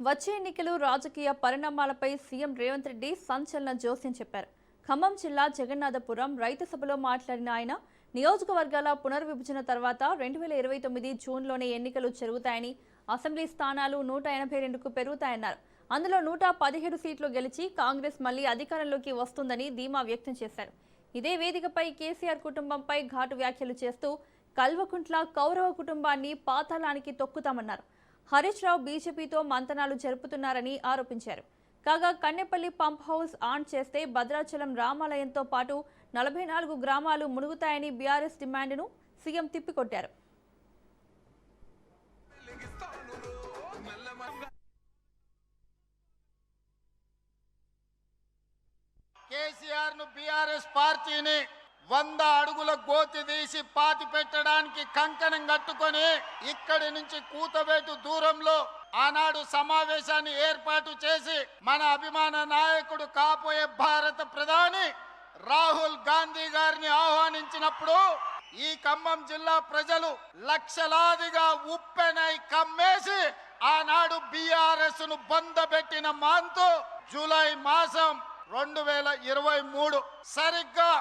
వచ్చే ఎన్నికలు రాజకీయ పరిణామాలపై సీఎం రేవంత్ రెడ్డి సంచలన జోస్యం చెప్పారు. ఖమ్మం జిల్లా జగన్నాథపురం రైతు సభలో మాట్లాడిన ఆయన నియోజకవర్గాల పునర్విభజన తర్వాత 2029 జూన్లోనే ఎన్నికలు జరుగుతాయని, అసెంబ్లీ స్థానాలు 182కు పెరుగుతాయన్నారు. అందులో 117 సీట్లు గెలిచి కాంగ్రెస్ మళ్లీ అధికారంలోకి వస్తుందని ధీమా వ్యక్తం చేశారు. ఇదే వేదికపై కేసీఆర్ కుటుంబంపై ఘాటు వ్యాఖ్యలు చేస్తూ కల్వకుంట్ల కౌరవ కుటుంబాన్ని పాతాళానికి తొక్కుతామన్నారు. హరీష్ రావు బీజేపీతో మంతనాలు జరుపుతున్నారని ఆరోపించారు. కాగా కన్నెపల్లి పంప్ హౌస్ ఆన్ చేస్తే భద్రాచలం రామాలయంతో పాటు 44 గ్రామాలు మునుగుతాయని బీఆర్ఎస్ డిమాండ్ను సీఎం తిప్పికొట్టారు. కేసీఆర్ ను బీఆర్ఎస్ పార్టీని 100 అడుగుల గోతి తీసి పాతి పెట్టడానికి కంకణం కట్టుకొని ఇక్కడి నుంచి కూతవేటు దూరంలో ఆనాడు సమావేశాన్ని ఏర్పాటు చేసి మన అభిమాన నాయకుడు కాపోయే భారత ప్రధాని రాహుల్ గాంధీ గారిని ఆహ్వానించినప్పుడు ఈ ఖమ్మం జిల్లా ప్రజలు లక్షలాదిగా ఉప్పెనై కమ్మేసి ఆనాడు బీఆర్ఎస్ ను బందబెట్టిన మాంతో జూలై మాసం 2023 సరిగ్గా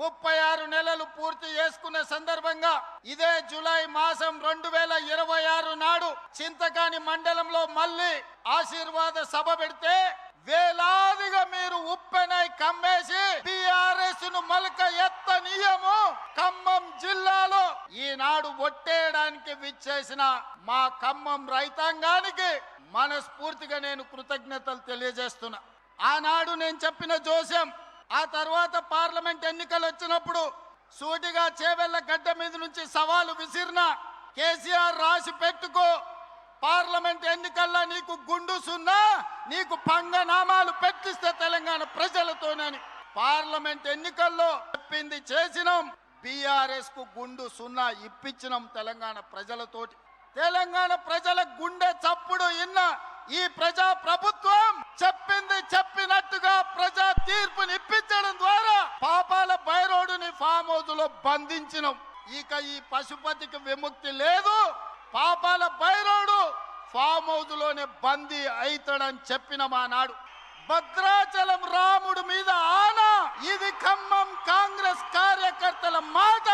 36 నెలలు పూర్తి చేసుకున్న సందర్భంగా ఇదే జూలై మాసం 2026 నాడు చింతకాని మండలంలో మళ్ళీ ఆశీర్వాద సభ పెడితే వేలాదిగా మీరు ఉప్పెనై కమ్మేసి బీఆర్ఎస్ ను మలక ఎత్తనీయము ఖమ్మం జిల్లాలో ఈనాడు ఒట్టేయడానికి విచ్చేసిన మా ఖమ్మం రైతాంగానికి మనస్ఫూర్తిగా నేను కృతజ్ఞతలు తెలియజేస్తున్నా. ఆనాడు నేను చెప్పిన జోస్యం ఆ తర్వాత పార్లమెంట్ ఎన్నికలు వచ్చినప్పుడు సూటిగా చేవెళ్ల గడ్డ మీద నుంచి సవాలు విసిరిన కేసీఆర్ రాసి పెట్టుకో, పార్లమెంట్ ఎన్నికల్లో నీకు గుండు సున్నా, నీకు పంగనామాలు పెట్టిస్తే తెలంగాణ ప్రజలతోనని. పార్లమెంట్ ఎన్నికల్లో చెప్పింది చేసినాం, బీఆర్ఎస్ కు గుండు సున్నా ఇప్పించినాం తెలంగాణ ప్రజలతోటి. తెలంగాణ ప్రజల గుండె చప్పుడు ఇన్న ఈ ప్రజా ప్రభుత్వం చెప్పింది చెప్పినట్టుగా ప్రజా తీర్పుని ఇప్పించడం ద్వారా పాపాల బైరోడుని ఫామ్ హౌస్ లో బంధించినాం. ఇక ఈ పశుపతికి విముక్తి లేదు, పాపాల బైరోడు ఫామ్ హౌస్ లోనే బందీ అవుతాడని చెప్పిన మా నాడు. భద్రాచలం రాముడు మీద ఆనా, ఇది ఖమ్మం కాంగ్రెస్ కార్యకర్తల మాట.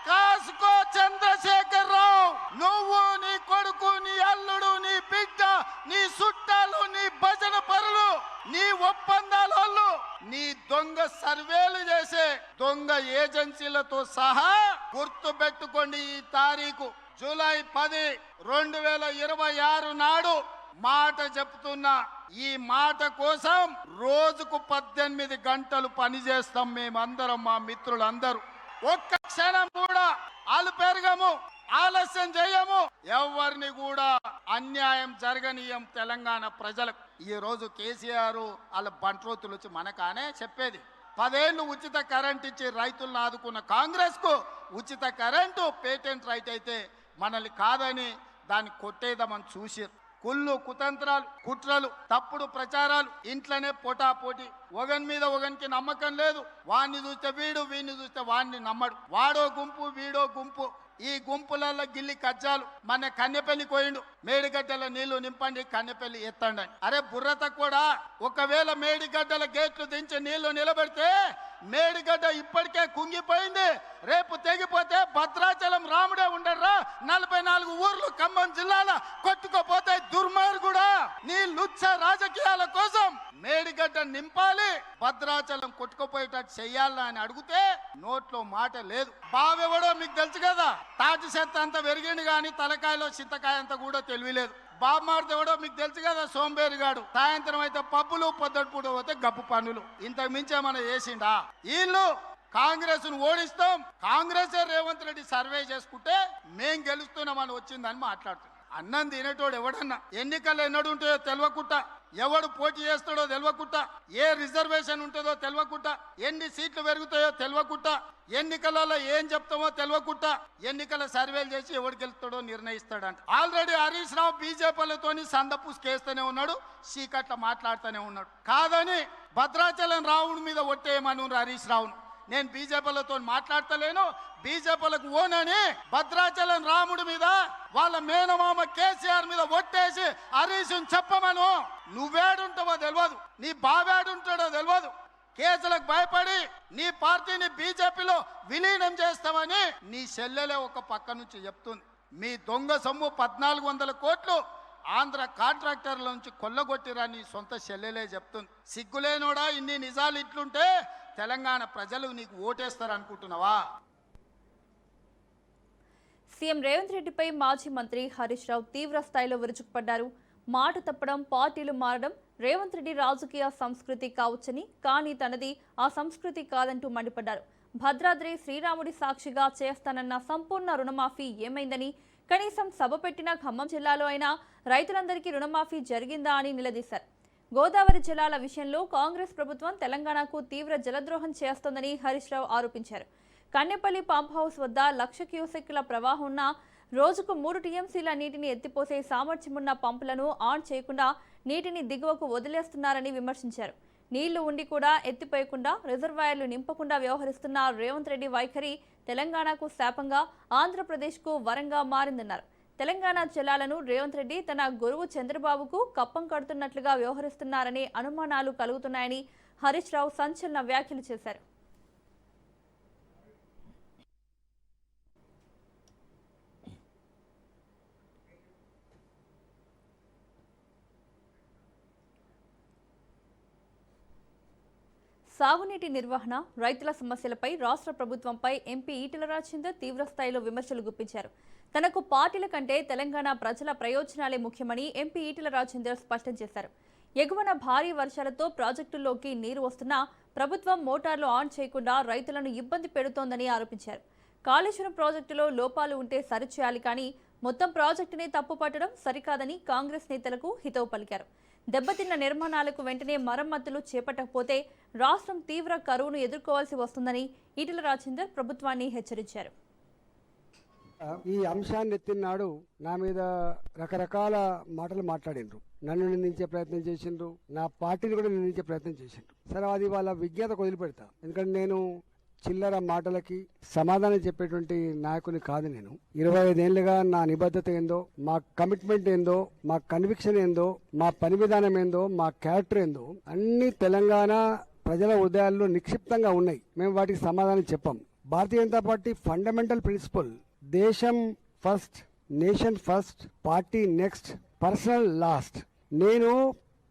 కాసుకో చంద్రశేఖర్ రావు, నువ్వు నీ కొడుకు నీ అల్లుడు నీ బిడ్డ నీ చుట్టాలు నీ భజన పరులు నీ ఒప్పందాలు నీ దొంగ సర్వేలు చేసే దొంగ ఏజెన్సీలతో సహా గుర్తు పెట్టుకోండి. ఈ తారీఖు జూలై 10, 2026 నాడు మాట చెప్తున్నా. ఈ మాట కోసం రోజుకు 18 గంటలు పనిచేస్తాం మేమందరం, మా మిత్రులందరూ. ఒక్క క్షణం కూడా ఆలుపెరగము, ఆలస్యం చేయము, ఎవరిని కూడా అన్యాయం జరగనీయం తెలంగాణ ప్రజలకు. ఈ రోజు కేసీఆర్ వాళ్ళ బంట్రోతులు వచ్చి మనకానే చెప్పేది 10 ఏళ్ళు ఉచిత కరెంట్ ఇచ్చి రైతులను ఆదుకున్న కాంగ్రెస్ కు ఉచిత కరెంటు పేటెంట్ రైట్ అయితే మనల్ని కాదని దాన్ని కొట్టేద్దామని చూసారు. కుళ్ళు కుతంత్రాలు, కుట్రలు, తప్పుడు ప్రచారాలు, ఇంట్లోనే పోటాపోటీ, ఒకని మీద ఒకనికి నమ్మకం లేదు. వాడిని చూస్తే వీడు, వీడిని చూస్తే వాడిని నమ్మడు. వాడో గుంపు వీడో గుంపు, ఈ గుంపులలో గిల్లి కజ్జాలు. మన కన్నెపల్లి కోయిండు, మేడిగడ్డల నీళ్లు నింపండి కన్నెపల్లి ఎత్తండి. అరే బుర్రత కూడా, ఒకవేళ మేడిగడ్డల గేట్లు దించి నీళ్లు నిలబెడితే మేడిగడ్డ ఇప్పటికే కుంగిపోయింది, రేపు తెగిపోతే భద్రాచలం రాముడే ఉండర్రా. 44 ఊర్లు ఖమ్మం జిల్లాలో కొట్టుకోపోతే దుర్మార్గుడా. నీ లుచ్చ రాజకీయాల కోసం మేడిగడ్డ నింపాలి, భద్రాచలం కొట్టుకుపోయేటట్టు చెయ్యాలా అని అడిగితే నోట్లో మాట లేదు. బావెవడో మీకు తెలుసు కదా, తాటి చెత్త అంతా పెరిగింది కానీ తలకాయలో చింతకాయ అంతా కూడా తెలియలేదు. బామ్మార్దేవడో మీకు తెలుసు కదా, సోంబేరిగాడు. సాయంత్రం అయితే పప్పులు, పొద్దుటిపూట పోతే గప్పు పనులు. ఇంతకు మించి ఏమైనా చేసిండా? వీళ్ళు కాంగ్రెస్ ను ఓడిస్తాం, కాంగ్రెస్ రేవంత్ రెడ్డి సర్వే చేసుకుంటే మేం గెలుస్తున్నామని వచ్చిందని మాట్లాడుతున్నాం. అన్నం తినేటోడు ఎవడన్నా ఎన్నికల్లో ఎన్నడు ఉంటాయో తెలియకుండా, ఎవడు పోటీ చేస్తాడో తెలియకుండా, ఏ రిజర్వేషన్ ఉంటుందో తెలియకుండా, ఎన్ని సీట్లు పెరుగుతాయో తెలియకుండా, ఎన్నికలలో ఏం చెప్తామో తెలియకుండా ఎన్నికల సర్వేలు చేసి ఎవడు గెలుస్తాడో నిర్ణయిస్తాడంట. ఆల్రెడీ హరీష్ రావు బీజేపీలతోని సందపూసుకేస్తూనే ఉన్నాడు, చీకట్ల మాట్లాడుతూనే ఉన్నాడు. కాదని భద్రాచలం రావుడి మీద ఒట్టేయమను హరీష్ రావును. నేను బీజేపీలతో మాట్లాడతలేను, బీజేపీలకు ఓనని భద్రాచలం రాముడి మీద వాళ్ళ మేనమామ కేసీఆర్ మీద ఒట్టేసి హరీష్ చెప్పమను. నువ్వేడుంటావో తెలియదు, నీ బావేడుంటాడో తెలియదు. కేసులకు భయపడి నీ పార్టీని బీజేపీలో విలీనం చేస్తామని నీ చెల్లెలే ఒక పక్క నుంచి చెప్తుంది. మీ దొంగ సొమ్ము 1400 కోట్లు ఆంధ్ర కాంట్రాక్టర్ల నుంచి కొల్లగొట్టిరని సొంత చెల్లెలే చెప్తుంది. సిగ్గులేనోడా, ఇన్ని నిజాలు ఇట్లుంటే తెలంగాణ ప్రజలు నీకు ఓటేస్తారు అనుకుంటున్నావా? సీఎం రేవంత్ రెడ్డిపై మాజీ మంత్రి హరీష్ రావు తీవ్ర స్థాయిలో విరుచుకుపడ్డారు. మాట తప్పడం, పార్టీలు మారడం రేవంత్ రెడ్డి రాజకీయ సంస్కృతి కావచ్చని, కానీ తనది ఆ సంస్కృతి కాదంటూ మండిపడ్డారు. భద్రాద్రి శ్రీరాముడి సాక్షిగా చేస్తానన్న సంపూర్ణ రుణమాఫీ ఏమైందని, కనీసం సభ పెట్టిన ఖమ్మం జిల్లాలో అయినా రైతులందరికీ రుణమాఫీ జరిగిందా అని నిలదీశారు. గోదావరి జలాల విషయంలో కాంగ్రెస్ ప్రభుత్వం తెలంగాణకు తీవ్ర జలద్రోహం చేస్తోందని హరీష్ రావు ఆరోపించారు. కన్నెపల్లి పంప్ హౌస్ వద్ద 1,00,000 క్యూసెక్కుల ప్రవాహం ఉన్న రోజుకు 3 టీఎంసీల నీటిని ఎత్తిపోసే సామర్థ్యమున్న పంపులను ఆన్ చేయకుండా నీటిని దిగువకు వదిలేస్తున్నారని విమర్శించారు. నీళ్లు ఉండి కూడా ఎత్తిపోయకుండా రిజర్వాయర్లు నింపకుండా వ్యవహరిస్తున్న రేవంత్ రెడ్డి వైఖరి తెలంగాణకు శాపంగా, ఆంధ్రప్రదేశ్కు వరంగా మారిందన్నారు. తెలంగాణ జలాలను రేవంత్ రెడ్డి తన గురువు చంద్రబాబుకు కప్పం కడుతున్నట్లుగా వ్యవహరిస్తున్నారనే అనుమానాలు కలుగుతున్నాయని హరీష్ రావు సంచలన వ్యాఖ్యలు చేశారు. సాగునీటి నిర్వహణ, రైతుల సమస్యలపై రాష్ట్ర ప్రభుత్వంపై ఎంపీ ఈటెల రాజేందర్ తీవ్రస్థాయిలో విమర్శలు గుప్పించారు. తనకు పార్టీల కంటే తెలంగాణ ప్రజల ప్రయోజనాలే ముఖ్యమని ఎంపీ ఈటెల రాజేందర్ స్పష్టం చేశారు. ఎగువన భారీ వర్షాలతో ప్రాజెక్టుల్లోకి నీరు వస్తున్నా ప్రభుత్వం మోటార్లు ఆన్ చేయకుండా రైతులను ఇబ్బంది పెడుతోందని ఆరోపించారు. కాళేశ్వరం ప్రాజెక్టులో లోపాలు ఉంటే సరిచేయాలి, కానీ మొత్తం ప్రాజెక్టునే తప్పుపట్టడం సరికాదని కాంగ్రెస్ నేతలకు హితవు పలికారు. దెబ్బతిన్న నిర్మాణాలకు వెంటనే మరమ్మతులు చేపట్టకపోతే రాష్ట్రం తీవ్ర కరువును ఎదుర్కోవాల్సి వస్తుందని ఈటెల రాజేందర్ ప్రభుత్వాన్ని హెచ్చరించారు. ఈ అంశాన్ని ఎత్తినాడు నా మీద రకరకాల మాటలు మాట్లాడిండ్రు. నన్ను నిందించే ప్రయత్నం చేసిండ్రు, నా పార్టీని కూడా నిందించే ప్రయత్నం చేసిండ్రు. సరే, అది వాళ్ళ విజ్ఞతకు వదిలిపెడతా. ఎందుకంటే నేను చిల్లర మాటలకి సమాధానం చెప్పేటువంటి నాయకుని కాదు. నేను 25 ఏళ్లుగా నా నిబద్ధత ఏందో, మా కమిట్మెంట్ ఏందో, మా కన్విక్షన్ ఏందో, మా పని విధానం ఏందో, మా క్యారెక్టర్ ఏందో అన్ని తెలంగాణ ప్రజల హృదయాల్లో నిక్షిప్తంగా ఉన్నాయి. మేము వాటికి సమాధానం చెప్పాం. Bharatiya Janata party fundamental principal దేశం first, nation first, party next, personal last. నేను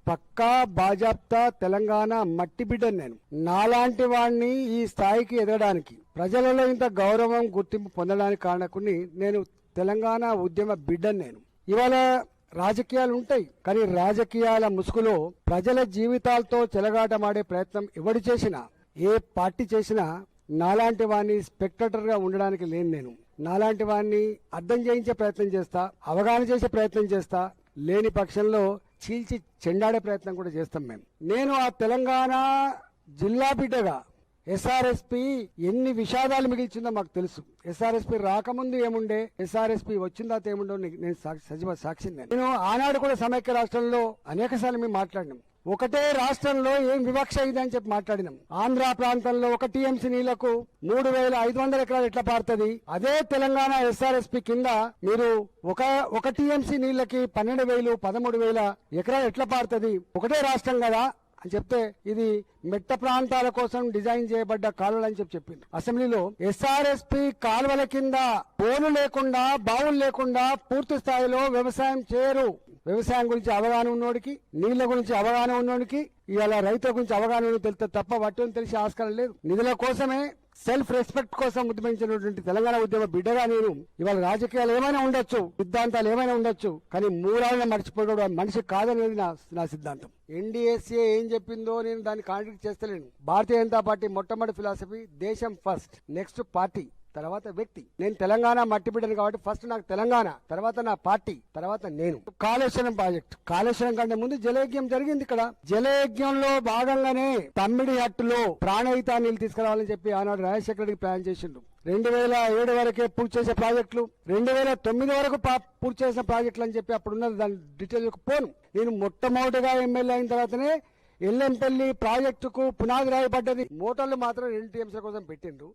పక్కా బాజాప్తా తెలంగాణ మట్టి బిడ్డను. నేను నాలాంటి వాడిని ఈ స్థాయికి ఎదగడానికి, ప్రజలలో ఇంత గౌరవం గుర్తింపు పొందడానికి కారణకుని నేను తెలంగాణ ఉద్యమ బిడ్డను. నేను ఇవాళ రాజకీయాలు ఉంటాయి, కానీ రాజకీయాల ముసుగులో ప్రజల జీవితాలతో చెలగాటమాడే ప్రయత్నం ఎవడు చేసినా, ఏ పార్టీ చేసినా నాలాంటి వాడిని స్పెక్టేటర్ గా ఉండడానికి లేను. నేను నాలాంటి వాడిని అర్థం చేయించే ప్రయత్నం చేస్తా, అవగాహన చేసే ప్రయత్నం చేస్తా. లేని పక్షంలో చీల్చి చెండాడే ప్రయత్నం కూడా చేస్తాం మేము. నేను ఆ తెలంగాణ జిల్లా బిడ్డగా ఎస్ఆర్ఎస్పి ఎన్ని విషాదాలు మిగిల్చిందో మాకు తెలుసు. ఎస్ఆర్ఎస్పి రాకముందు ఏముండే, ఎస్ఆర్ఎస్పి వచ్చిన తర్వాత ఏముండో నేను సజీవ సాక్షి. నేను ఆనాడు కూడా సమైక్య రాష్ట్రంలో అనేక సార్లు మేము మాట్లాడినాం. ఒకటే రాష్ట్రంలో ఏం వివక్ష ఇదని చెప్పి మాట్లాడినాం. ఆంధ్ర ప్రాంతంలో 1 టీఎంసీ నీళ్లకు 3,500 ఎకరాలు ఎట్లా పారుతుంది? అదే తెలంగాణ ఎస్ఆర్ఎస్పి కింద మీరు ఒక టీఎంసీ నీళ్లకి 12,000, 13,000 ఎకరాలు ఎట్లా పారుతుంది? ఒకటే రాష్ట్రం కదా అని చెప్తే ఇది మెట్ట ప్రాంతాల కోసం డిజైన్ చేయబడ్డ కాలువలు అని చెప్పింది అసెంబ్లీలో. ఎస్ఆర్ఎస్పి కాలువల కింద బోర్లు లేకుండా, బావులు లేకుండా పూర్తి స్థాయిలో వ్యవసాయం చేయరు. వ్యవసాయం గురించి అవగాహన ఉన్నోడికి, నీళ్ల గురించి అవగాహన ఉన్నోడికి, ఇవాళ రైతుల గురించి అవగాహన తెలిస్తే తప్ప వాటిని తెలిసే ఆస్కారం లేదు. నిధుల కోసమే, సెల్ఫ్ రెస్పెక్ట్ కోసం ఉద్యమించినటువంటి తెలంగాణ ఉద్యమ బిడ్డగా నేను ఇవాళ రాజకీయాలు ఏమైనా ఉండొచ్చు, సిద్ధాంతాలు ఏమైనా ఉండొచ్చు, కానీ మూలాలను మర్చిపోవడం మనిషి కాదనేది నా సిద్ధాంతం. ఎన్డీఏసీఏ ఏం చెప్పిందో నేను దాన్ని కాంట్రాక్ట్ చేస్తలేను. భారతీయ జనతా పార్టీ మొట్టమొదటి ఫిలాసఫీ దేశం ఫస్ట్, నెక్స్ట్ పార్టీ, తర్వాత వ్యక్తి. నేను తెలంగాణ మట్టి బిడ్డను కాబట్టి ఫస్ట్ నాకు తెలంగాణ, తర్వాత నా పార్టీ, తర్వాత నేను. కాళేశ్వరం ప్రాజెక్ట్, కాళేశ్వరం కంటే ముందు జలయజ్ఞం జరిగింది. ఇక్కడ జలయజ్ఞంలో భాగంగానే తమ్మిడి హట్టులో ప్రాణహిత నీళ్లు తీసుకురావాలని చెప్పి ఆనాడు రాజశేఖర రెడ్డి ప్లాన్ చేసిండు. 2007 వరకే పూర్తి చేసే ప్రాజెక్టులు, 2009 వరకు పూర్తి చేసిన ప్రాజెక్టులు అని చెప్పి అప్పుడున్న దాని డీటెయిల్కి పోను. నేను మొట్టమొదటిగా ఎమ్మెల్యే అయిన తర్వాతనే ఎల్లంపల్లి ప్రాజెక్టుకు పునాది రాయబడ్డది. మోటార్లు మాత్రం 2 టీఎంసీల కోసం పెట్టిండ్రు.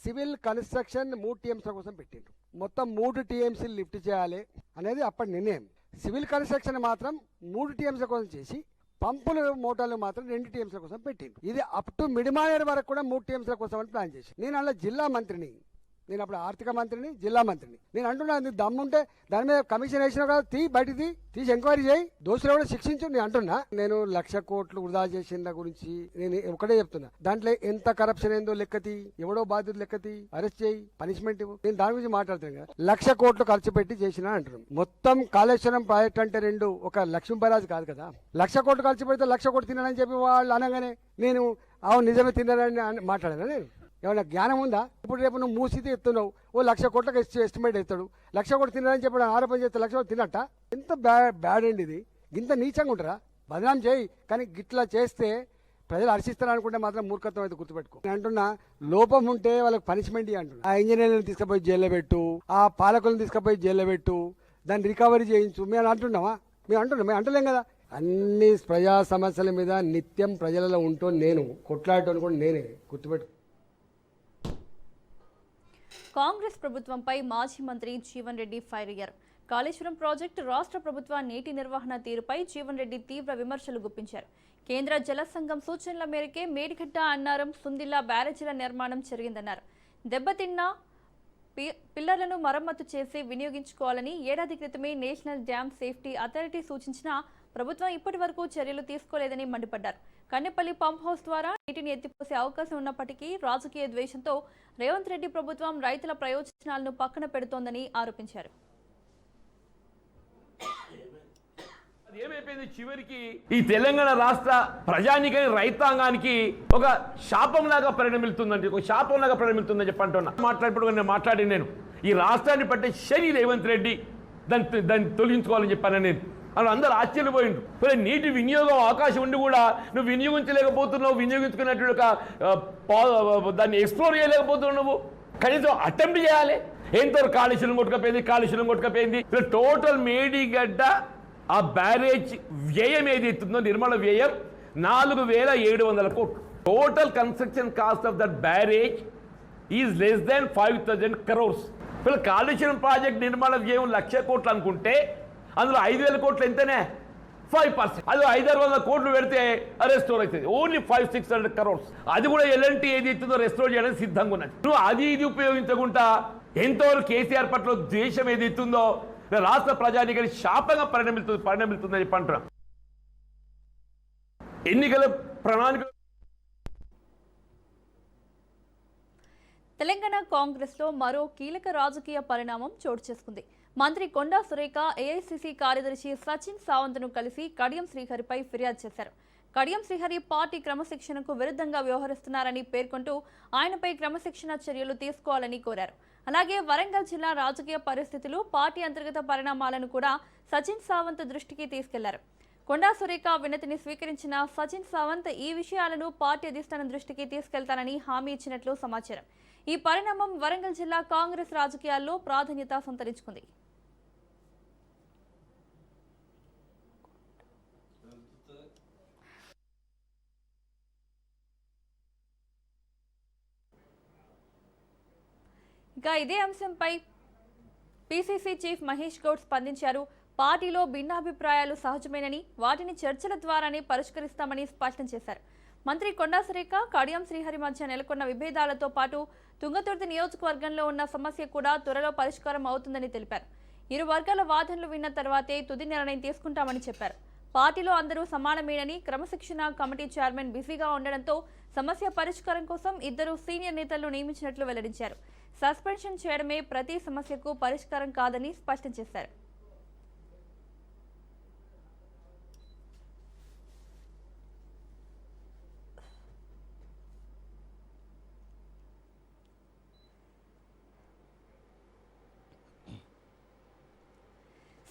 సివిల్ కన్స్ట్రక్షన్ 3 టీఎంసీల కోసం పెట్టిండ్రు. మొత్తం 3 టీఎంసీలు లిఫ్ట్ చేయాలి అనేది అప్పటి నిర్ణయం. సివిల్ కన్స్ట్రక్షన్ మాత్రం 3 టీఎంసీల కోసం చేసి పంపులు మోటార్లు మాత్రం 2 టీఎంసీల కోసం పెట్టిండ్రు. ఇది అప్ టు మిడిమాయర్ వరకు కూడా 3 టీఎంసీల కోసం అని ప్లాన్ చేసి, నేను అలా జిల్లా మంత్రిని, నేను అప్పుడు ఆర్థిక మంత్రిని, జిల్లా మంత్రిని. నేను అంటున్నా, దమ్ముంటే దాని మీద కమిషన్ వేసినా కదా, బయటికి తీసి ఎంక్వైరీ చేయి, దోషులు కూడా శిక్షించు. నేను అంటున్నా, నేను 1,00,000 కోట్లు వృధా చేసిన గురించి నేను ఒకటే చెప్తున్నా. దాంట్లో ఎంత కరప్షన్ ఏందో లెక్కతి, ఎవడో బాధ్యత లెక్కతి, అరెస్ట్ చేయి, పనిష్మెంట్ ఇవ్వు. నేను దాని గురించి మాట్లాడుతున్నాను కదా. 1,00,000 కోట్లు ఖర్చు పెట్టి చేసిన అంటున్నాను. మొత్తం కాళేశ్వరం ప్రాజెక్ట్ అంటే 2 ఒక లక్ష్మీపరాజు కాదు కదా. 1,00,000 కోట్లు ఖర్చు పెడితే 1,00,000 కోట్లు తిన్నానని చెప్పి వాళ్ళు అనగానే నేను అవును నిజమే తిన్నారని మాట్లాడాను. నేను ఏమన్నా జ్ఞానం ఉందా? ఇప్పుడు రేపు నువ్వు మూసితే ఎత్తున్నావు, 1,00,000 కోట్లకు ఎస్టిమేట్ ఎత్తాడు, 1,00,000 కోట్లు తిన్నారని చెప్పి ఆరోపణ చేస్తే 1,00,000 కోట్లు తిన్నట్ట. ఎంత బ్యాడ్ అండి ఇది. ఇంత నీచంగా ఉంటారా? బదనాం చేయి, కానీ గిట్లా చేస్తే ప్రజలు హర్షిస్తారు అనుకుంటే మాత్రం మూర్ఖత్వం అయితే గుర్తుపెట్టుకో. నేను అంటున్నా, లోపం ఉంటే వాళ్ళకి పనిష్మెంట్ అంటున్నా. ఆ ఇంజనీర్లను తీసుకుపోయి జైల్లో పెట్టు, ఆ పాలకులను తీసుకుపోయి జైల్లో పెట్టు, దాన్ని రికవరీ చేయించు. మేము అంటున్నామా? మేము అంటలేం కదా. అన్ని ప్రజా సమస్యల మీద నిత్యం ప్రజలలో ఉంటూ నేను కొట్లాడటం కూడా నేనే, గుర్తుపెట్టు. కాంగ్రెస్ ప్రభుత్వంపై మాజీ మంత్రి జీవన్ రెడ్డి ఫైర్ అయ్యారు. కాళేశ్వరం ప్రాజెక్టు రాష్ట్ర ప్రభుత్వ నీటి నిర్వహణ తీరుపై జీవన్ రెడ్డి తీవ్ర విమర్శలు గుప్పించారు. కేంద్ర జల సంఘం సూచనల మేరకే మేడిగడ్డ, అన్నారం, సుందిల్లా బ్యారేజీల నిర్మాణం జరిగిందన్నారు. దెబ్బతిన్న పిల్లర్లను మరమ్మతు చేసి వినియోగించుకోవాలని ఏడాది క్రితమే నేషనల్ డ్యామ్ సేఫ్టీ అథారిటీ సూచించినా ప్రభుత్వం ఇప్పటి వరకు చర్యలు తీసుకోలేదని మండిపడ్డారు. కన్నెపల్లి పంప్ హౌస్ ద్వారా నీటిని ఎత్తిపోసే అవకాశం ఉన్నప్పటికీ రాజకీయ ద్వేషంతో రేవంత్ రెడ్డి ప్రభుత్వం రైతుల ప్రయోజనాలను పక్కన పెడుతోందని ఆరోపించారు. ఏమైపోయింది చివరికి ఈ తెలంగాణ రాష్ట్ర ప్రజానికై రైతాంగానికి ఒక శాపంలాగా పరిణమిస్తుందండి, ఒక శాపంలాగా పరిణమిస్తుందని చెప్పి అంటున్నా. మాట్లాడి నేను ఈ రాష్ట్రాన్ని పట్టే శని రేవంత్ రెడ్డి దాన్ని తొలగించుకోవాలని చెప్పాను నేను. అలా అందరూ ఆశ్చర్యపోయిండు. నీటి వినియోగం అవకాశం ఉండి కూడా నువ్వు వినియోగించలేకపోతున్నావు, వినియోగించుకున్నట్టు దాన్ని ఎక్స్ప్లోర్ చేయలేకపోతున్నావు. నువ్వు కనీసం అటెంప్ట్ చేయాలి. ఎంతో కాళేశ్వరం కొట్టుకపోయింది. టోటల్ మేడిగడ్డ ఆ బ్యారేజ్ వ్యయం ఏదైతుందో నిర్మాణ వ్యయం 4,700 కోట్లు. Total construction cost of that barrage is less than 5,000 crores. Kaleshwaram project నిర్మాణ వ్యయం 1,00,000 కోట్లు అనుకుంటే అందులో 5,000 కోట్లు ఎంతనే 5%. అది 500-600 కోట్లు పెడితే రెస్టోర్ అవుతుంది. Only 500-600 crores. అది కూడా ఎలాంటి ఏది ఇస్తుందో రెస్టోర్ చేయడానికి సిద్ధంగా ఉన్నది. నువ్వు అది ఇది ఉపయోగించకుండా ఎంతవరకు కేసీఆర్ పట్ల ద్వేషం ఏది ఇస్తుందో రాష్ట్ర ప్రజానికి శాపంగా పరిణమిస్తుందని చెప్పి అంటున్నా. ఎన్నికల ప్రణాళిక తెలంగాణ కాంగ్రెస్ లో మరో కీలక రాజకీయ పరిణామం చోటు చేసుకుంది. మంత్రి కొండా సురేఖ ఏఐసీసీ కార్యదర్శి సచిన్ సావంత్ను కలిసి కడియం శ్రీహరిపై ఫిర్యాదు చేశారు. కడియం శ్రీహరి పార్టీ క్రమశిక్షణకు విరుద్ధంగా వ్యవహరిస్తున్నారని పేర్కొంటూ ఆయనపై క్రమశిక్షణ చర్యలు తీసుకోవాలని కోరారు. అలాగే వరంగల్ జిల్లా రాజకీయ పరిస్థితులు, పార్టీ అంతర్గత పరిణామాలను కూడా సచిన్ సావంత్ దృష్టికి తీసుకెళ్లారు. కొండా సురేఖ వినతిని స్వీకరించిన సచిన్ సావంత్ ఈ విషయాలను పార్టీ అధిష్టానం దృష్టికి తీసుకెళ్తానని హామీ ఇచ్చినట్లు సమాచారం. ఈ పరిణామం వరంగల్ జిల్లా కాంగ్రెస్ రాజకీయాల్లో ప్రాధాన్యత సంతరించుకుంది. ఇక ఇదే అంశంపై పీసీసీ చీఫ్ మహేష్ గౌడ్ స్పందించారు. పార్టీలో భిన్నాభిప్రాయాలు సహజమేనని, వాటిని చర్చల ద్వారానే పరిష్కరిస్తామని స్పష్టం చేశారు. మంత్రి కొండా సురేఖ, కడియం శ్రీహరి మధ్య నెలకొన్న విభేదాలతో పాటు తుంగతుర్తి నియోజకవర్గంలో ఉన్న సమస్య కూడా త్వరలో పరిష్కారం అవుతుందని తెలిపారు. ఇరు వర్గాల వాదనలు విన్న తర్వాతే తుది నిర్ణయం తీసుకుంటామని చెప్పారు. పార్టీలో అందరూ సమానమేనని, క్రమశిక్షణ కమిటీ చైర్మన్ బిజీగా ఉండడంతో సమస్య పరిష్కారం కోసం 2 సీనియర్ నేతలను నియమించినట్లు వెల్లడించారు. సస్పెన్షన్ చేయడమే ప్రతి సమస్యకు పరిష్కారం కాదని స్పష్టం చేశారు.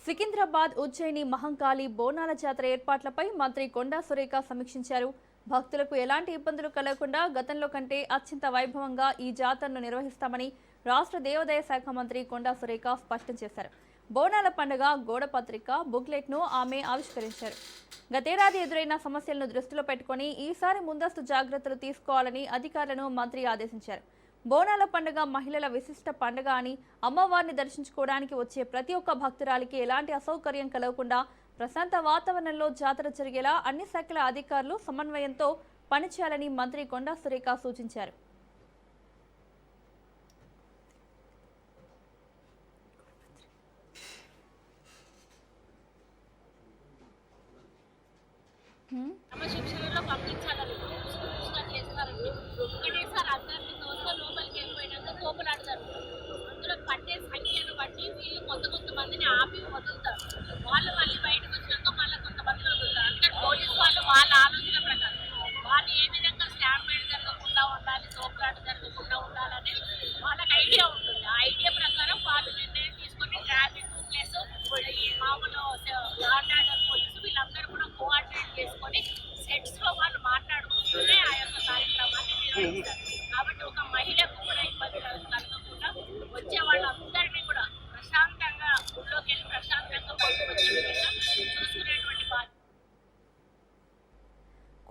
సికింద్రాబాద్ ఉజ్జయిని మహంకాళి బోనాల జాతర ఏర్పాట్లపై మంత్రి కొండా సురేఖ సమీక్షించారు. భక్తులకు ఎలాంటి ఇబ్బందులు కలగకుండా గతంలో కంటే అత్యంత వైభవంగా ఈ జాతరను నిర్వహిస్తామని రాష్ట్ర దేవాదాయ శాఖ మంత్రి కొండా సురేఖ స్పష్టం చేశారు. బోనాల పండుగ గోడపత్రిక బుక్లెట్ను ఆమె ఆవిష్కరించారు. గతేడాది ఎదురైన సమస్యలను దృష్టిలో పెట్టుకుని ఈసారి ముందస్తు జాగ్రత్తలు తీసుకోవాలని అధికారులను మంత్రి ఆదేశించారు. బోనాల పండుగ మహిళల విశిష్ట పండుగ అని, అమ్మవారిని దర్శించుకోవడానికి వచ్చే ప్రతి ఒక్క భక్తురాలికి ఎలాంటి అసౌకర్యం కలగకుండా ప్రశాంత వాతావరణంలో జాతర జరిగేలా అన్ని శాఖల అధికారులు సమన్వయంతో పనిచేయాలని మంత్రి కొండా సురేఖ సూచించారు. క్రమశిక్షణలో పంపించాలని చేస్తారండి. ఒకటేసారి అందరినీ తోస్తే లోపలికి వెళ్ళిపోయినాక తోపులాడతారు. అందులో పట్టే సంఖ్యను బట్టి వీళ్ళు కొంతమందిని ఆపి వదులుతారు. వాళ్ళు మళ్ళీ బయటకు వచ్చినాక మళ్ళీ కొంతమందిని వదులుతారు. అందుకని పోలీసు వాళ్ళు వాళ్ళ ఆలోచన ప్రకారం వాళ్ళు ఏ విధంగా స్టాంపేడ్ జరగకుండా ఉండాలి, తోపులాట జరగకుండా ఉండాలని వాళ్ళకి ఐడియా ఉంటుంది. ఆ ఐడియా ప్రకారం వాళ్ళు నిర్ణయం తీసుకొని ట్రాఫిక్ ప్లస్ ఈ మామూలు పోలీసు వీళ్ళందరూ కూడా కోఆర్డినేట్ చేసుకొని సెట్స్ లో వాళ్ళు మాట్లాడుకుంటూనే ఆ యొక్క కార్యక్రమాన్ని నిర్వహిస్తారు. కాబట్టి ఒక మహిళకు కూడా ఇబ్బంది కలగకుండా వచ్చే వాళ్ళందరినీ కూడా ప్రశాంతంగా ఊళ్ళోకి వెళ్ళి ప్రశాంతంగా బయటకు వచ్చే విధంగా చూసుకునేటువంటి బాధ్యత.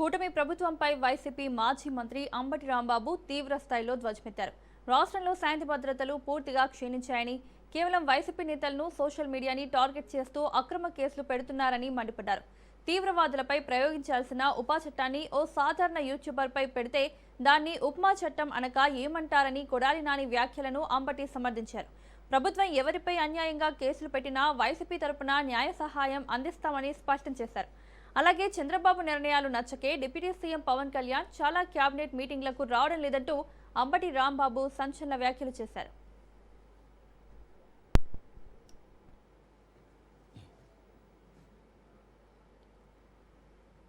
కూటమి ప్రభుత్వంపై వైసీపీ మాజీ మంత్రి అంబటి రాంబాబు తీవ్ర స్థాయిలో ధ్వజమెత్తారు. రాష్ట్రంలో శాంతి భద్రతలు పూర్తిగా క్షీణించాయని, కేవలం వైసీపీ నేతలను సోషల్ మీడియాని టార్గెట్ చేస్తూ అక్రమ కేసులు పెడుతున్నారని మండిపడ్డారు. తీవ్రవాదులపై ప్రయోగించాల్సిన ఉపా చట్టాన్ని ఓ సాధారణ యూట్యూబర్పై పెడితే దాన్ని ఉపమా చట్టం అనక ఏమంటారని కొడాలి నాని వ్యాఖ్యలను అంబటి సమర్థించారు. ప్రభుత్వం ఎవరిపై అన్యాయంగా కేసులు పెట్టినా వైసీపీ తరపున న్యాయ సహాయం అందిస్తామని స్పష్టం చేశారు. అలాగే చంద్రబాబు నిర్ణయాలు నచ్చకే డిప్యూటీ సీఎం పవన్ కళ్యాణ్ చాలా క్యాబినెట్ మీటింగ్లకు రావడం లేదంటూ అంబటి రాంబాబు సంచలన వ్యాఖ్యలు చేశారు.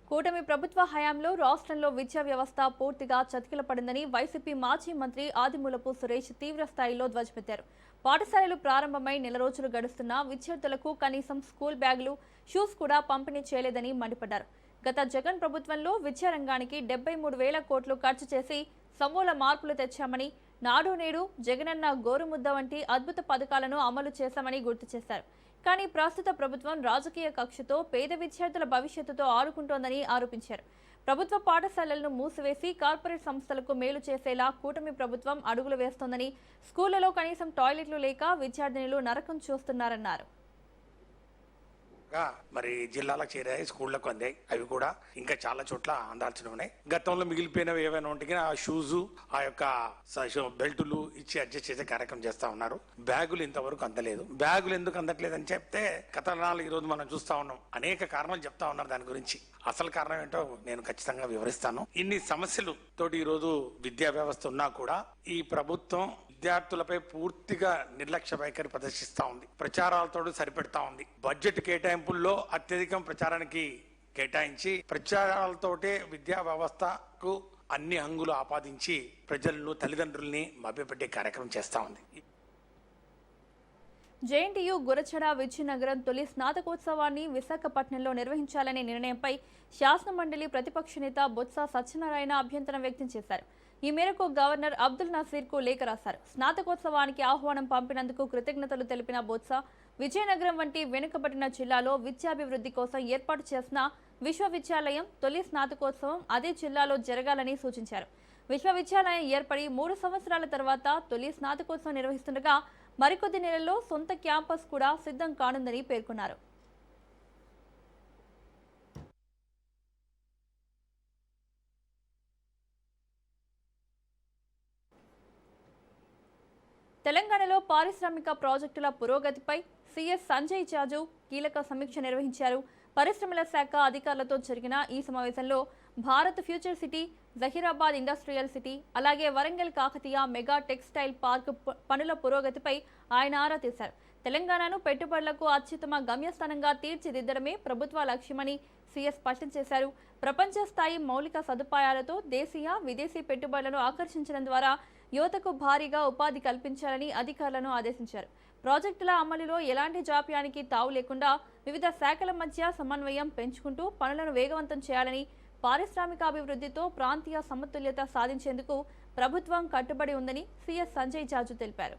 కూటమి ప్రభుత్వ హయాంలో రాష్ట్రంలో విద్యా వ్యవస్థ పూర్తిగా చతికిలపడిందని వైసీపీ మాజీ మంత్రి ఆదిమూలపు సురేష్ తీవ్ర స్థాయిలో ధ్వజమెత్తారు. పాఠశాలలు ప్రారంభమై నెల రోజులు గడుస్తున్నా విద్యార్థులకు కనీసం స్కూల్ బ్యాగులు, షూస్ కూడా పంపిణీ చేయలేదని మండిపడ్డారు. గత జగన్ ప్రభుత్వంలో విద్యారంగానికి 73,000 కోట్లు ఖర్చు చేసి సమూల మార్పులు తెచ్చామని, నాడు నేడు, జగనన్న గోరుముద్ద వంటి అద్భుత పథకాలను అమలు చేశామని గుర్తు చేశారు. కానీ ప్రస్తుత ప్రభుత్వం రాజకీయ కక్షతో పేద విద్యార్థుల భవిష్యత్తుతో ఆడుకుంటోందని ఆరోపించారు. ప్రభుత్వ పాఠశాలలను మూసివేసి కార్పొరేట్ సంస్థలకు మేలు చేసేలా కూటమి ప్రభుత్వం అడుగులు వేస్తోందని, స్కూళ్లలో కనీసం టాయిలెట్లు లేక విద్యార్థినులు నరకం చూస్తున్నారన్నారు. మరి జిల్లాలకు చేరాయి, స్కూళ్లకు అందాయి. అవి కూడా ఇంకా చాలా చోట్ల అందాల్సి ఉన్నాయి. గతంలో మిగిలిపోయినవి ఏమైనా ఉంటే ఆ షూజు, ఆ యొక్క బెల్టులు ఇచ్చి అడ్జస్ట్ చేసే కార్యక్రమం చేస్తా ఉన్నారు. బ్యాగులు ఇంతవరకు అందలేదు. బ్యాగులు ఎందుకు అందట్లేదు అని చెప్తే కథనాలు ఈ రోజు మనం చూస్తా ఉన్నాం. అనేక కారణాలు చెప్తా ఉన్నారు. దాని గురించి అసలు కారణం ఏంటో నేను ఖచ్చితంగా వివరిస్తాను. ఇన్ని సమస్యలు తోటి ఈ రోజు విద్యా వ్యవస్థ ఉన్నా కూడా ఈ ప్రభుత్వం విద్యార్థులపై పూర్తిగా నిర్లక్ష్య వైఖరి ప్రదర్శిస్తా ఉంది. ప్రచారాలతో సరిపెడతా ఉంది. బడ్జెట్ కేటాయింపుల్లో అత్యధికం ప్రచారానికి కేటాయించి ప్రచారాలతోటే విద్యా వ్యవస్థకు అన్ని హంగులు ఆపాదించి ప్రజలను, తల్లిదండ్రుల్ని మభ్యపెట్టే కార్యక్రమం చేస్తా ఉంది. జేఎన్టీయూ గురచడ విజయనగరం తొలి స్నాతకోత్సవాన్ని విశాఖపట్నంలో నిర్వహించాలనే నిర్ణయంపై శాసనమండలి ప్రతిపక్ష నేత బొత్స సత్యనారాయణ అభ్యంతరం వ్యక్తం చేశారు. ఈ మేరకు గవర్నర్ అబ్దుల్ నజీర్కు లేఖ రాశారు. స్నాతకోత్సవానికి ఆహ్వానం పంపినందుకు కృతజ్ఞతలు తెలిపిన బొత్స, విజయనగరం వంటి వెనుకబడిన జిల్లాలో విద్యాభివృద్ధి కోసం ఏర్పాటు చేసిన విశ్వవిద్యాలయం తొలి స్నాతకోత్సవం అదే జిల్లాలో జరగాలని సూచించారు. విశ్వవిద్యాలయం ఏర్పడి 3 సంవత్సరాల తర్వాత తొలి స్నాతకోత్సవం నిర్వహిస్తుండగా మరికొద్ది నెలల్లో సొంత క్యాంపస్ కూడా సిద్ధం కానుందని పేర్కొన్నారు. తెలంగాణలో పారిశ్రామిక ప్రాజెక్టుల పురోగతిపై సీఎస్ సంజయ్ జాజు కీలక సమీక్ష నిర్వహించారు. పరిశ్రమల శాఖ అధికారులతో జరిగిన ఈ సమావేశంలో Bharat future city, Zaheerabad industrial city, అలాగే Warangal Kakatiya mega textile park పనుల పురోగతిపై ఆయన ఆరా తీశారు. తెలంగాణను పెట్టుబడులకు అత్యుత్తమ గమ్యస్థానంగా తీర్చిదిద్దడమే ప్రభుత్వ లక్ష్యమని సీఎస్ స్పష్టం చేశారు. ప్రపంచ స్థాయి మౌలిక సదుపాయాలతో దేశీయ, విదేశీ పెట్టుబడులను ఆకర్షించడం ద్వారా యువతకు భారీగా ఉపాధి కల్పించాలని అధికారులను ఆదేశించారు. ప్రాజెక్టుల అమలులో ఎలాంటి జాప్యానికి తావు లేకుండా వివిధ శాఖల మధ్య సమన్వయం పెంచుకుంటూ పనులను వేగవంతం చేయాలని, పారిశ్రామికాభివృద్ధితో ప్రాంతీయ సమతుల్యత సాధించేందుకు ప్రభుత్వం కట్టుబడి ఉందని సీఎస్ సంజయ్ జాజు తెలిపారు.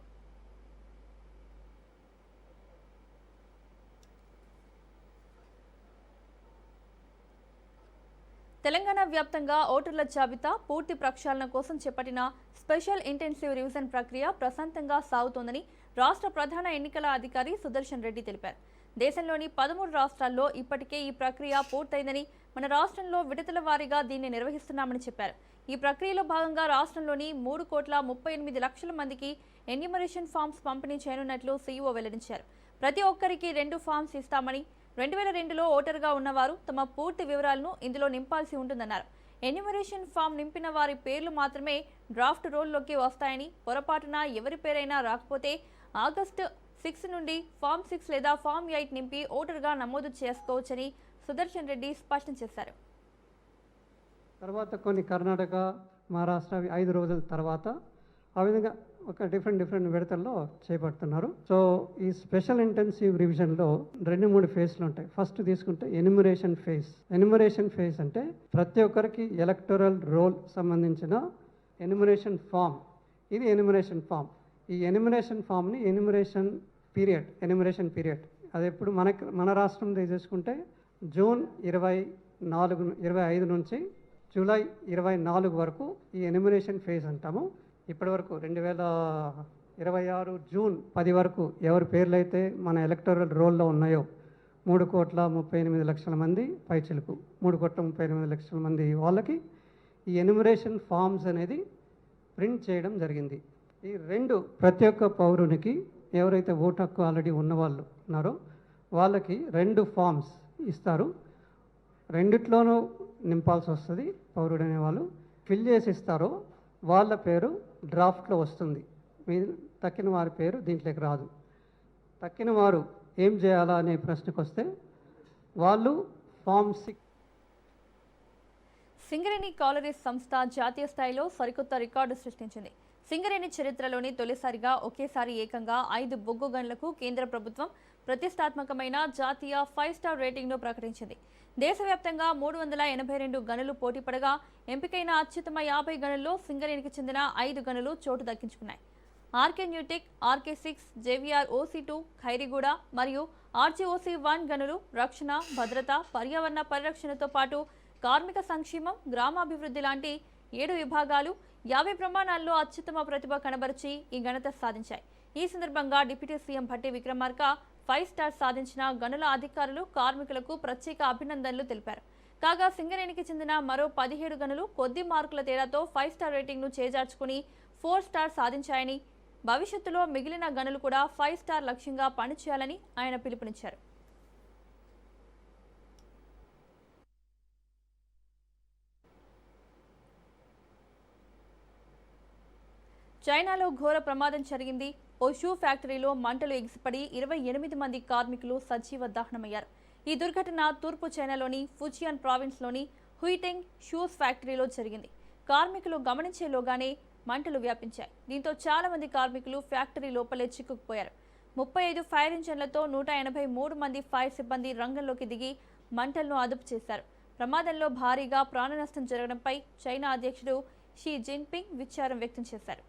తెలంగాణ వ్యాప్తంగా ఓటర్ల జాబితా పూర్తి ప్రక్షాళన కోసం చేపట్టిన స్పెషల్ ఇంటెన్సివ్ రివిజన్ ప్రక్రియ ప్రశాంతంగా సాగుతోందని రాష్ట్ర ప్రధాన ఎన్నికల అధికారి సుదర్శన్ రెడ్డి తెలిపారు. దేశంలోని 13 రాష్ట్రాల్లో ఇప్పటికే ఈ ప్రక్రియ పూర్తయిందని, మన రాష్ట్రంలో విడతల వారీగా దీన్ని నిర్వహిస్తున్నామని చెప్పారు. ఈ ప్రక్రియలో భాగంగా రాష్ట్రంలోని 3,38,00,000 మందికి ఎన్యూమరేషన్ ఫామ్స్ పంపిణీ చేయనున్నట్లు సీఈఓ వెల్లడించారు. ప్రతి ఒక్కరికి 2 ఫామ్స్ ఇస్తామని, 2002లో ఓటర్గా ఉన్నవారు తమ పూర్తి వివరాలను ఇందులో నింపాల్సి ఉంటుందన్నారు. ఎన్యూమరేషన్ ఫామ్ నింపిన వారి పేర్లు మాత్రమే డ్రాఫ్ట్ రోల్లోకి వస్తాయని, పొరపాటున ఎవరి పేరైనా రాకపోతే ఆగస్టు 6 నుండి ఫామ్ 6 లేదా ఫామ్ 8 నింపి ఓటర్గా నమోదు చేసుకోవచ్చని సుదర్శన్ రెడ్డి స్పష్టం చేశారు. తర్వాత కొన్ని కర్ణాటక, మహారాష్ట్ర 5 రోజుల తర్వాత ఆ విధంగా ఒక డిఫరెంట్ విడతల్లో చేపడుతున్నారు. సో ఈ స్పెషల్ ఇంటెన్సివ్ రివిజన్లో 2-3 ఫేజ్లు ఉంటాయి. ఫస్ట్ తీసుకుంటే ఎన్యూమరేషన్ ఫేజ్. ఎన్యూమరేషన్ ఫేజ్ అంటే ప్రతి ఒక్కరికి ఎలక్టోరల్ రోల్ సంబంధించిన ఎన్యూమరేషన్ ఫామ్. ఇది ఎన్యూమరేషన్ ఫామ్. ఈ ఎన్యూమరేషన్ ఫామ్ని ఎన్యూమరేషన్ పీరియడ్ అది ఎప్పుడు మన రాష్ట్రంలో తీసుకుంటే జూన్ 25 నుంచి జూలై 24 వరకు ఈ ఎన్యూమరేషన్ ఫేజ్ అంటాము. ఇప్పటి వరకు 2026 జూన్ 10 వరకు ఎవరి పేర్లు అయితే మన ఎలక్టోరల్ రోల్లో ఉన్నాయో 3,38,00,000 మంది పైచిలుకు 3,38,00,000 మంది వాళ్ళకి ఈ ఎన్యూమరేషన్ ఫామ్స్ అనేది ప్రింట్ చేయడం జరిగింది. ఈ 2 ప్రతి ఒక్క పౌరునికి ఎవరైతే ఓటు హక్కు ఆల్రెడీ ఉన్నవాళ్ళు ఉన్నారో వాళ్ళకి 2 ఫామ్స్ ఇస్తారు. రెండిట్లోనూ నింపాల్సి వస్తుంది. పౌరుడు అనేవాళ్ళు ఫిల్ చేసి ఇస్తారో వాళ్ళ పేరు డ్రాఫ్ట్లో వస్తుంది. తక్కిన వారి పేరు దీంట్లోకి రాదు. తక్కిన వారు ఏం చేయాలా అనే ప్రశ్నకు వస్తే వాళ్ళు ఫామ్ 6. సింగరేణి కాలరీస్ సంస్థ జాతీయ స్థాయిలో సరికొత్త రికార్డు సృష్టించింది. సింగరేణి చరిత్రలోని తొలిసారిగా ఒకేసారి ఏకంగా 5 బొగ్గు గనులకు కేంద్ర ప్రభుత్వం ప్రతిష్టాత్మకమైన జాతీయ 5 స్టార్ రేటింగ్ను ప్రకటించింది. దేశవ్యాప్తంగా 382 గనులు పోటీపడగా ఎంపికైన అత్యుత్తమ 50 గనుల్లో సింగరేణికి చెందిన 5 గనులు చోటు దక్కించుకున్నాయి. RK New Tech, RK6, JVR OC2, Khairiguda మరియు RGOC1 గనులు రక్షణ, భద్రత, పర్యావరణ పరిరక్షణతో పాటు కార్మిక సంక్షేమం, గ్రామాభివృద్ధి లాంటి 7 విభాగాలు 50 ప్రమాణాల్లో అత్యుత్తమ ప్రతిభ కనబరిచి ఈ ఘనత సాధించాయి. ఈ సందర్భంగా deputy CM Bhatti Vikramarka 5 star సాధించిన గనుల అధికారులు, కార్మికులకు ప్రత్యేక అభినందనలు తెలిపారు. కాగా సింగరేణికి చెందిన మరో 17 గనులు కొద్ది మార్కుల తేడాతో 5 స్టార్ రేటింగ్ను చేజార్చుకుని 4 స్టార్ సాధించాయని, భవిష్యత్తులో మిగిలిన గనులు కూడా 5 స్టార్ లక్ష్యంగా పనిచేయాలని ఆయన పిలుపునిచ్చారు. చైనాలో ఘోర ప్రమాదం జరిగింది. ఓ షూ ఫ్యాక్టరీలో మంటలు ఎగిసిపడి 28 మంది కార్మికులు సజీవ దహనమయ్యారు. ఈ దుర్ఘటన తూర్పు చైనాలోని ఫుజియాన్ ప్రావిన్స్లోని హుయిటెంగ్ షూస్ ఫ్యాక్టరీలో జరిగింది. కార్మికులు గమనించేలోగానే మంటలు వ్యాపించాయి. దీంతో చాలా మంది కార్మికులు ఫ్యాక్టరీ లోపలే చిక్కుకుపోయారు. 35 ఫైర్ ఇంజన్లతో 183 మంది ఫైర్ సిబ్బంది రంగంలోకి దిగి మంటలను అదుపు చేశారు. ప్రమాదంలో భారీగా ప్రాణ నష్టం జరగడంపై చైనా అధ్యక్షుడు షీ జిన్పింగ్ విచారం వ్యక్తం చేశారు.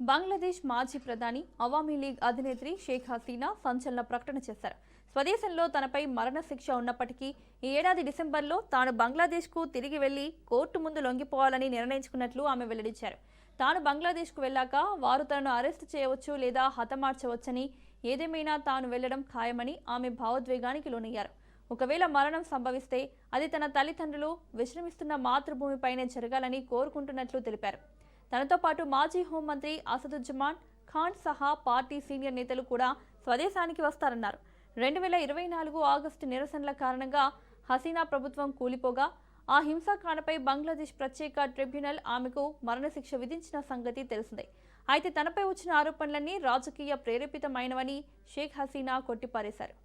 బంగ్లాదేశ్ మాజీ ప్రధాని, అవామీ లీగ్ అధినేత్రి షేక్ హసీనా సంచలన ప్రకటన చేశారు. స్వదేశంలో తనపై మరణశిక్ష ఉన్నప్పటికీ ఈ ఏడాది డిసెంబర్లో తాను బంగ్లాదేశ్కు తిరిగి వెళ్లి కోర్టు ముందు లొంగిపోవాలని నిర్ణయించుకున్నట్లు ఆమె వెల్లడించారు. తాను బంగ్లాదేశ్కు వెళ్లాక వారు తనను అరెస్టు చేయవచ్చు లేదా హతమార్చవచ్చని, ఏదేమైనా తాను వెళ్లడం ఖాయమని ఆమె భావోద్వేగానికి లోనయ్యారు. ఒకవేళ మరణం సంభవిస్తే అది తన తల్లిదండ్రులు విశ్రమిస్తున్న మాతృభూమిపైనే జరగాలని కోరుకుంటున్నట్లు తెలిపారు. తనతో పాటు మాజీ హోంమంత్రి అసదుజ్జమాన్ ఖాన్ సహా పార్టీ సీనియర్ నేతలు కూడా స్వదేశానికి వస్తారన్నారు. 2024 ఆగస్టు నిరసనల కారణంగా హసీనా ప్రభుత్వం కూలిపోగా ఆ హింసాకాండపై బంగ్లాదేశ్ ప్రత్యేక ట్రిబ్యునల్ ఆమెకు మరణశిక్ష విధించిన సంగతి తెలిసిందే. అయితే తనపై వచ్చిన ఆరోపణలన్నీ రాజకీయ ప్రేరేపితమైనవని షేక్ హసీనా కొట్టిపారేశారు.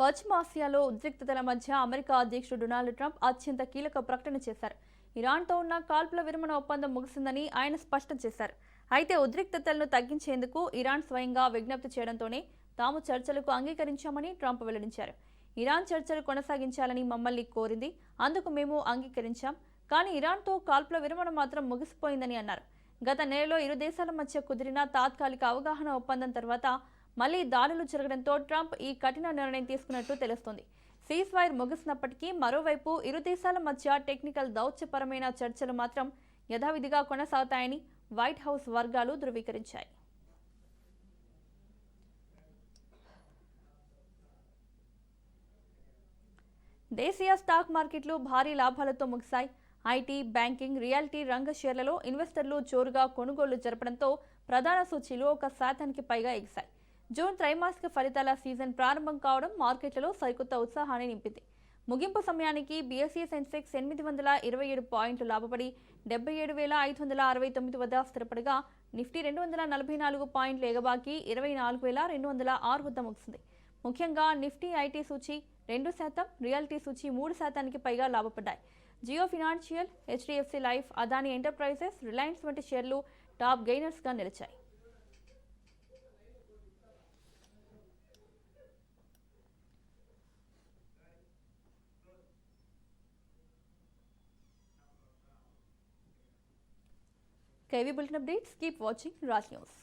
పశ్చిమ ఆసియాలో ఉద్రిక్తతల మధ్య అమెరికా అధ్యక్షుడు డొనాల్డ్ ట్రంప్ అత్యంత కీలక ప్రకటన చేశారు. ఇరాన్తో ఉన్న కాల్పుల విరమణ ఒప్పందం ముగిసిందని ఆయన స్పష్టం చేశారు. అయితే ఉద్రిక్తతలను తగ్గించేందుకు ఇరాన్ స్వయంగా విజ్ఞప్తి చేయడంతోనే తాము చర్చలకు అంగీకరించామని ట్రంప్ వెల్లడించారు. ఇరాన్ చర్చలు కొనసాగించాలని మమ్మల్ని కోరింది, అందుకు మేము అంగీకరించాం. కానీ ఇరాన్తో కాల్పుల విరమణ మాత్రం ముగిసిపోయిందని అన్నారు. గత నెలలో ఇరు దేశాల మధ్య కుదిరిన తాత్కాలిక అవగాహన ఒప్పందం తర్వాత మళ్లీ దాడులు జరగడంతో ట్రంప్ ఈ కఠిన నిర్ణయం తీసుకున్నట్టు తెలుస్తోంది. సీజ్ ఫైర్ ముగిసినప్పటికీ మరోవైపు ఇరు దేశాల మధ్య టెక్నికల్ దౌత్యపరమైన చర్చలు మాత్రం యథావిధిగా కొనసాగుతాయని వైట్ హౌస్ వర్గాలు ధృవీకరించాయి. దేశీయ స్టాక్ మార్కెట్లు భారీ లాభాలతో ముగిశాయి. ఐటీ, బ్యాంకింగ్, రియాలిటీ రంగ షేర్లలో ఇన్వెస్టర్లు జోరుగా కొనుగోళ్లు జరపడంతో ప్రధాన సూచీలు 1% పైగా ఎగిశాయి. జూన్ త్రైమాసిక ఫలితాల సీజన్ ప్రారంభం కావడం మార్కెట్లలో సరికొత్త ఉత్సాహాన్ని నింపింది. ముగింపు సమయానికి బీఎస్ఈ సెన్సెక్స్ 827 పాయింట్లు లాభపడి 77,569 వద్ద స్థిరపడగా నిఫ్టీ 244 పాయింట్లు ఎగబాకి 24,206 వద్ద ముగిసింది. ముఖ్యంగా నిఫ్టీ ఐటీ సూచీ 2%, రియాలిటీ సూచీ 3% పైగా లాభపడ్డాయి. Jio Financial, HDFC Life, Adani Enterprises, Reliance వంటి షేర్లు టాప్ గెయినర్స్గా నిలిచాయి. KV Bulletin updates. Keep watching Raj News.